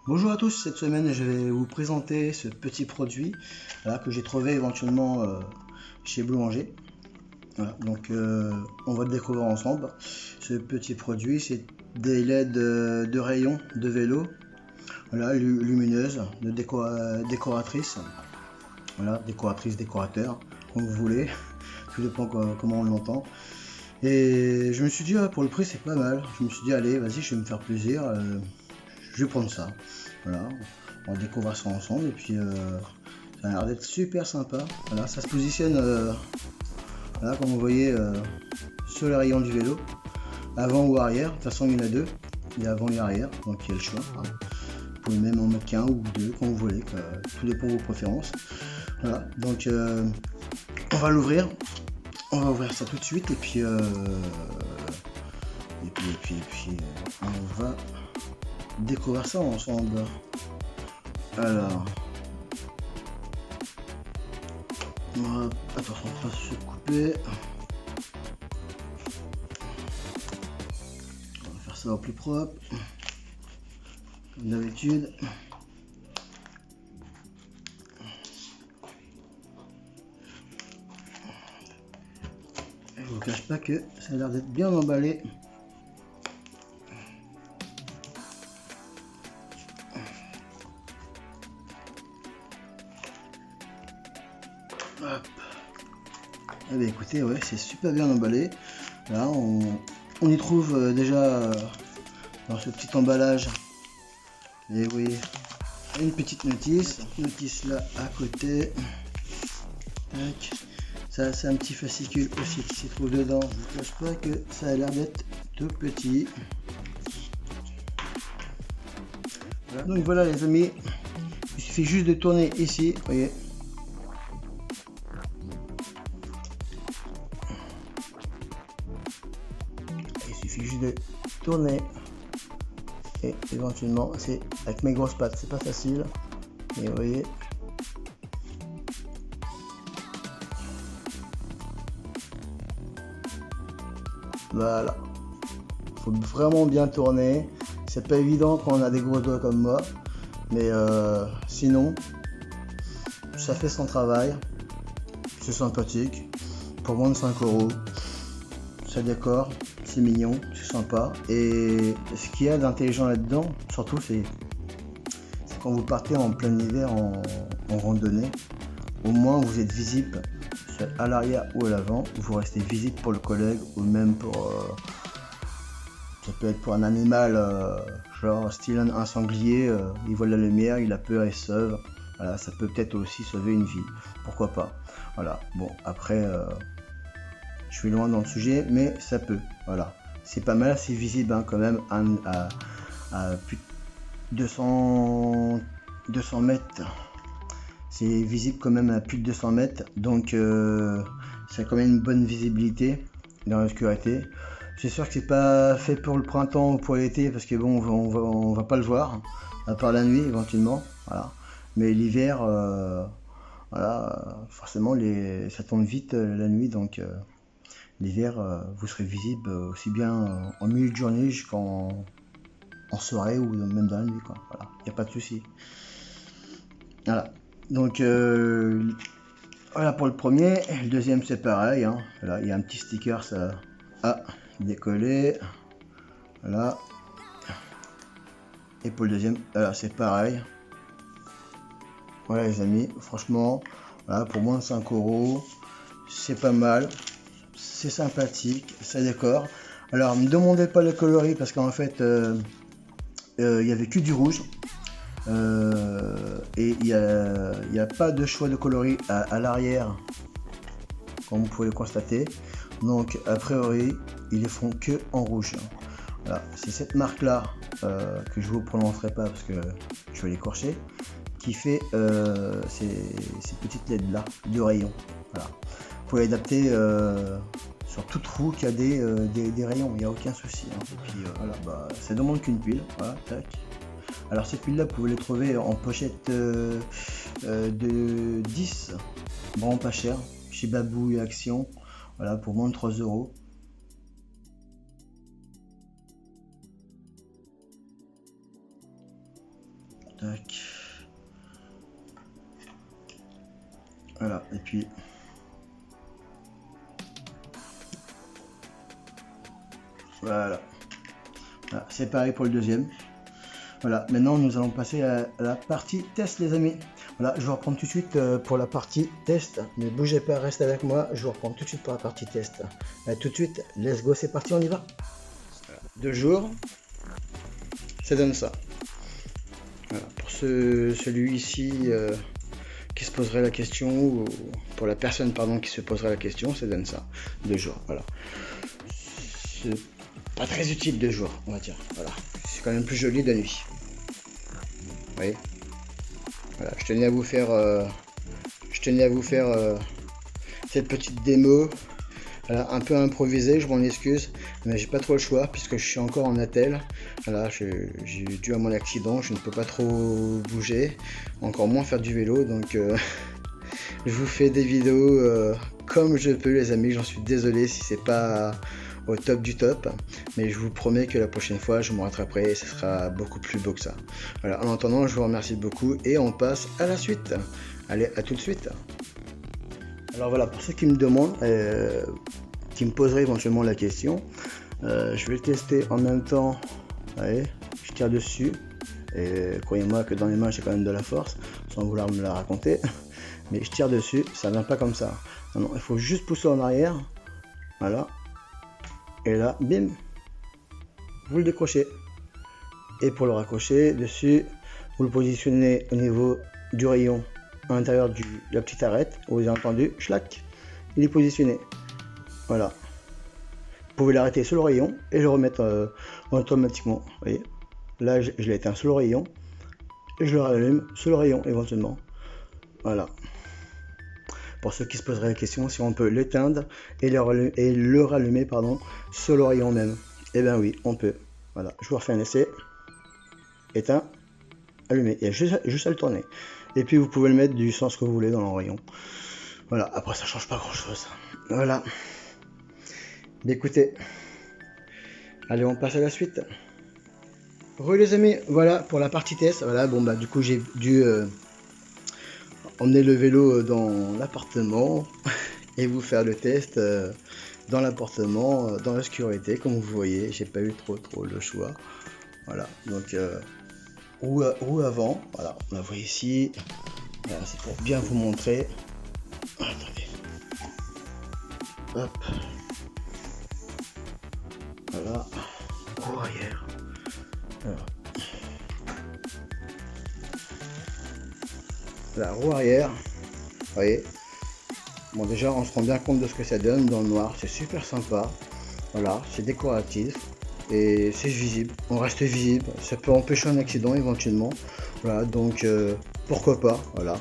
Bonjour à tous, cette semaine je vais vous présenter ce petit produit que j'ai trouvé éventuellement chez Boulanger. Voilà, donc on va le découvrir ensemble. Ce petit produit, c'est des LED de rayon de vélo, voilà, lumineuses, de décoratrices, voilà, décoratrice, décorateur, comme vous voulez, tout dépend comment on l'entend. Et je me suis dit, pour le prix c'est pas mal, je me suis dit allez vas-y, je vais me faire plaisir. Je vais prendre ça, voilà, on va découvrir ça ensemble et puis ça a l'air d'être super sympa. Voilà, ça se positionne voilà, comme vous voyez sur les rayons du vélo, avant ou arrière. De toute façon il y en a deux, il y a avant et arrière, donc il y a le choix. Vous pouvez même en mettre qu'un ou deux comme vous voulez, tout dépend de vos préférences. Voilà, donc on va l'ouvrir, on va ouvrir ça tout de suite et puis on va découvrir ça ensemble. Alors, attention de pas se couper. On va faire ça au plus propre, comme d'habitude. Je vous cache pas que ça a l'air d'être bien emballé. Hop. Eh bien, écoutez, ouais, c'est super bien emballé. Là, on y trouve déjà dans ce petit emballage, et oui, une petite notice là à côté. Tac. Ça, c'est un petit fascicule aussi qui s'y trouve dedans. Je vous cache pas que ça a l'air d'être tout petit. Voilà. Donc voilà les amis, il suffit juste de tourner ici, vous voyez. Il suffit juste de tourner et éventuellement, c'est avec mes grosses pattes, c'est pas facile, mais vous voyez. Voilà, faut vraiment bien tourner, c'est pas évident quand on a des gros doigts comme moi, mais sinon ça fait son travail, c'est sympathique, pour moins de 5 €, ça décore, c'est mignon, c'est sympa, et ce qu'il y a d'intelligent là-dedans, surtout c'est quand vous partez en plein hiver en randonnée, au moins vous êtes visible. À l'arrière ou à l'avant, vous restez visible pour le collègue ou même pour ça peut être pour un animal genre style un sanglier, il voit la lumière, il a peur et sauve. Voilà, ça peut peut-être aussi sauver une vie, pourquoi pas. Voilà, bon après je suis loin dans le sujet, mais ça peut, voilà, c'est pas mal, c'est visible hein, quand même à plus de 200 mètres. C'est visible quand même à plus de 200 mètres, donc c'est quand même une bonne visibilité dans l'obscurité. C'est sûr que c'est pas fait pour le printemps ou pour l'été, parce que bon, on va pas le voir, à part la nuit éventuellement, voilà. Mais l'hiver, Voilà, forcément ça tourne vite la nuit, donc l'hiver vous serez visible aussi bien en milieu de journée qu'en soirée ou même dans la nuit, quoi. Voilà, il n'y a pas de souci. Voilà, donc voilà pour le premier. Le deuxième c'est pareil, hein. Voilà, il y a un petit sticker, ça a décollé. Voilà. Et pour le deuxième, voilà, c'est pareil. Voilà les amis, franchement, voilà, pour moins de 5 €, c'est pas mal, c'est sympathique, ça décore. Alors, ne me demandez pas le coloris parce qu'en fait, il y avait que du rouge. Et il n'y a pas de choix de coloris à l'arrière, comme vous pouvez le constater. Donc, a priori, ils les font que en rouge. Voilà, c'est cette marque là que je vous prononcerai pas parce que je vais l'écorcher, qui fait ces petites LED là de rayon. Voilà, vous pouvez l'adapter sur toute roue qui a des rayons, il n'y a aucun souci, hein. Et puis voilà, bah, ça demande qu'une pile. Voilà, tac. Alors ces piles là, vous pouvez les trouver en pochette de 10, vraiment pas cher, chez Babou et Action. Voilà, pour moins de 3 €. Tac. Voilà, et puis voilà, voilà, c'est pareil pour le deuxième. Voilà, maintenant nous allons passer à la partie test les amis. Voilà, je vais reprendre tout de suite pour la partie test. Ne bougez pas, restez avec moi, je vais reprendre tout de suite pour la partie test. Allez, tout de suite, let's go, c'est parti, on y va. Voilà, 2 jours, ça donne ça. Voilà, pour celui-ci qui se poserait la question, ou pour la personne pardon qui se poserait la question, ça donne ça. 2 jours, voilà. C'est pas très utile 2 jours, on va dire. Voilà, c'est quand même plus joli de nuit. Vous voyez. Voilà, je tenais à vous faire cette petite démo. Voilà, un peu improvisée, je m'en excuse, mais j'ai pas trop le choix puisque je suis encore en attelle. Voilà, j'ai dû à mon accident, je ne peux pas trop bouger, encore moins faire du vélo, donc je vous fais des vidéos comme je peux les amis. J'en suis désolé si c'est pas au top du top, mais je vous promets que la prochaine fois je me rattraperai et ce sera beaucoup plus beau que ça. Voilà, en attendant, je vous remercie beaucoup et on passe à la suite. Allez, à tout de suite. Alors voilà, pour ceux qui me demandent, qui me poseraient éventuellement la question, je vais le tester en même temps. Allez, je tire dessus et croyez-moi que dans les mains j'ai quand même de la force, sans vouloir me la raconter, mais je tire dessus, ça vient pas comme ça. Non, non, il faut juste pousser en arrière, voilà, et là, bim, vous le décrochez. Et pour le raccrocher dessus, vous le positionnez au niveau du rayon à l'intérieur de la petite arête. Vous avez entendu, schlac, il est positionné. Voilà. Vous pouvez l'arrêter sur le rayon et le remettre automatiquement. Vous voyez, là, je l'ai éteint sur le rayon et je le rallume sur le rayon éventuellement. Voilà. Pour ceux qui se poseraient la question, si on peut l'éteindre et le rallumer pardon, sur le rayon même. Eh bien oui, on peut. Voilà, je vous refais un essai. Éteint, allumé. Il y a juste à le tourner. Et puis vous pouvez le mettre du sens que vous voulez dans le rayon. Voilà, après ça change pas grand chose. Voilà. Écoutez, allez, on passe à la suite. Re les amis, voilà pour la partie test. Voilà, bon bah du coup j'ai dû emmener le vélo dans l'appartement et vous faire le test dans l'appartement, dans la sécurité. Comme vous voyez, j'ai pas eu trop le choix. Voilà, donc roue avant, voilà, on la voit ici. Voilà, c'est pour bien vous montrer. Attendez. Hop. Voilà. Roue arrière. Alors. La roue arrière. Vous voyez. Bon, déjà, on se rend bien compte de ce que ça donne dans le noir. C'est super sympa. Voilà, c'est décoratif. Et c'est visible, on reste visible, ça peut empêcher un accident éventuellement, voilà, donc pourquoi pas, voilà,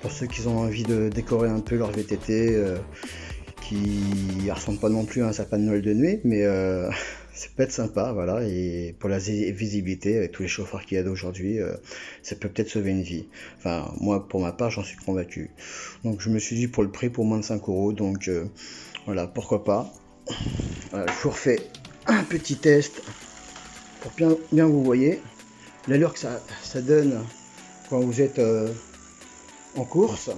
pour ceux qui ont envie de décorer un peu leur VTT, qui ne ressemble pas non plus à un sapin de Noël de nuit, mais ça peut être sympa, voilà, et pour la visibilité, avec tous les chauffards qu'il y a d'aujourd'hui, ça peut peut-être sauver une vie. Enfin, moi, pour ma part, j'en suis convaincu. Donc, je me suis dit, pour le prix, pour moins de 5 €, donc, voilà, pourquoi pas. Voilà, je vous refais un petit test pour bien vous voyez l'allure que ça donne quand vous êtes en course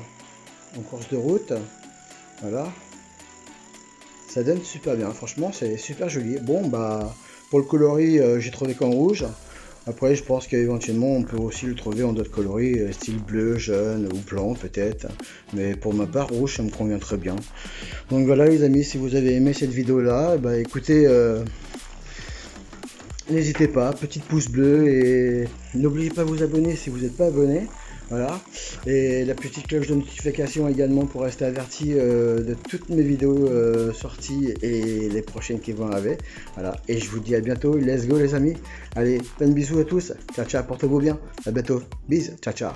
de route. Voilà, ça donne super bien, franchement c'est super joli. Bon bah pour le coloris j'ai trouvé qu'en rouge. Après je pense qu'éventuellement on peut aussi le trouver en d'autres coloris, style bleu, jaune ou blanc peut-être. Mais pour ma part rouge ça me convient très bien. Donc voilà les amis, si vous avez aimé cette vidéo là, bah écoutez, n'hésitez pas, petit pouce bleu et n'oubliez pas de vous abonner si vous n'êtes pas abonné. Voilà, et la petite cloche de notification également pour rester averti de toutes mes vidéos sorties et les prochaines qui vont arriver. Voilà, et je vous dis à bientôt, let's go les amis. Allez, plein de bisous à tous, ciao ciao, portez-vous bien, à bientôt, bisous, ciao ciao.